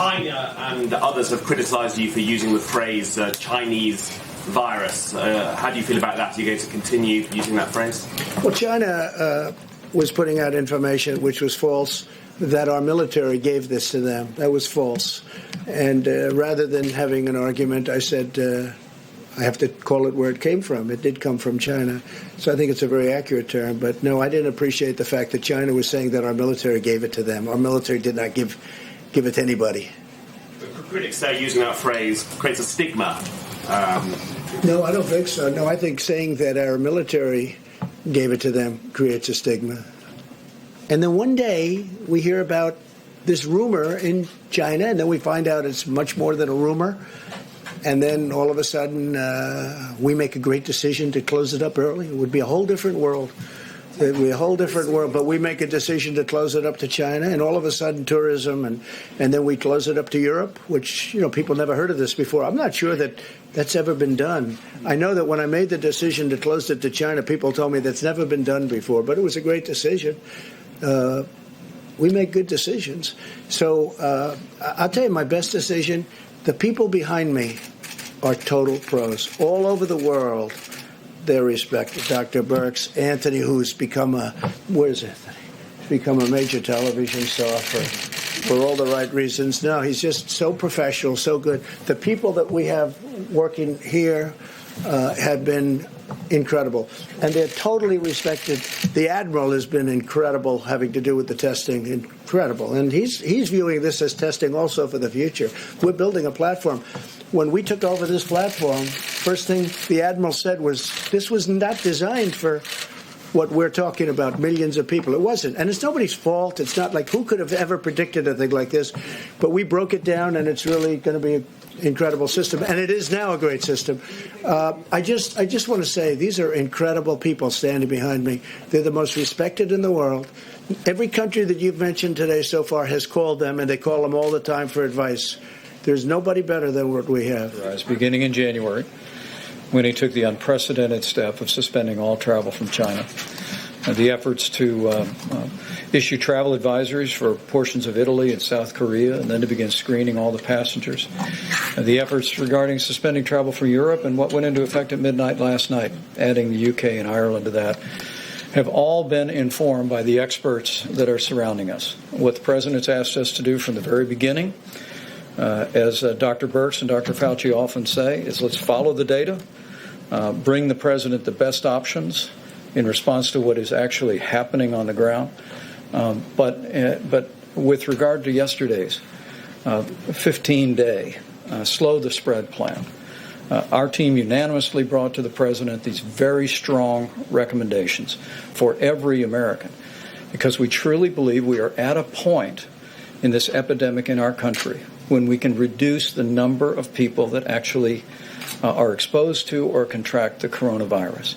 China and others have criticised you for using the phrase Chinese virus. How do you feel about that? Are you going to continue using that phrase? Well, China was putting out information which was false, that our military gave this to them. That was false. And rather than having an argument, I said, I have to call it where it came from. It did come from China. So I think it's a very accurate term. But no, I didn't appreciate the fact that China was saying that our military gave it to them. Our military did not give it to anybody. The critics say using that phrase creates a stigma. No, I don't think so. No, I think saying that our military gave it to them creates a stigma. And then one day we hear about this rumor in China, and then we find out it's much more than a rumor. And then all of a sudden we make a great decision to close it up early. It would be a whole different world. It would be a whole different world. But we make a decision to close it up to China, and all of a sudden tourism, and then we close it up to Europe, which, people never heard of this before. I'm not sure that that's ever been done. I know that when I made the decision to close it to China, people told me that's never been done before, but it was a great decision. We make good decisions. So I'll tell you my best decision. The people behind me are total pros. All over the world, they're respected. Dr. Birx, Anthony, who's become where's Anthony? He's become a major television star for all the right reasons. No, he's just so professional, so good. The people that we have working here have been incredible, and they're totally respected. The Admiral has been incredible, having to do with the testing, incredible, and he's viewing this as testing also for the future. We're building a platform. When we took over this platform, first thing the Admiral said was, this was not designed for what we're talking about, millions of people. It wasn't, and it's nobody's fault. It's not like, who could have ever predicted a thing like this? But we broke it down, and it's really going to be an incredible system, and it is now a great system. I just want to say, these are incredible people standing behind me. They're the most respected in the world. Every country that you've mentioned today so far has called them, and they call them all the time for advice. There's nobody better than what we have. Beginning in January, when he took the unprecedented step of suspending all travel from China, the efforts to issue travel advisories for portions of Italy and South Korea, and then to begin screening all the passengers, the efforts regarding suspending travel from Europe, and what went into effect at midnight last night, adding the UK and Ireland to that, have all been informed by the experts that are surrounding us. What the President's asked us to do from the very beginning, as Dr. Birx and Dr. Fauci often say, is let's follow the data, bring the President the best options in response to what is actually happening on the ground. But with regard to yesterday's 15-day slow the spread plan, our team unanimously brought to the President these very strong recommendations for every American, because we truly believe we are at a point in this epidemic in our country when we can reduce the number of people that actually are exposed to or contract the coronavirus.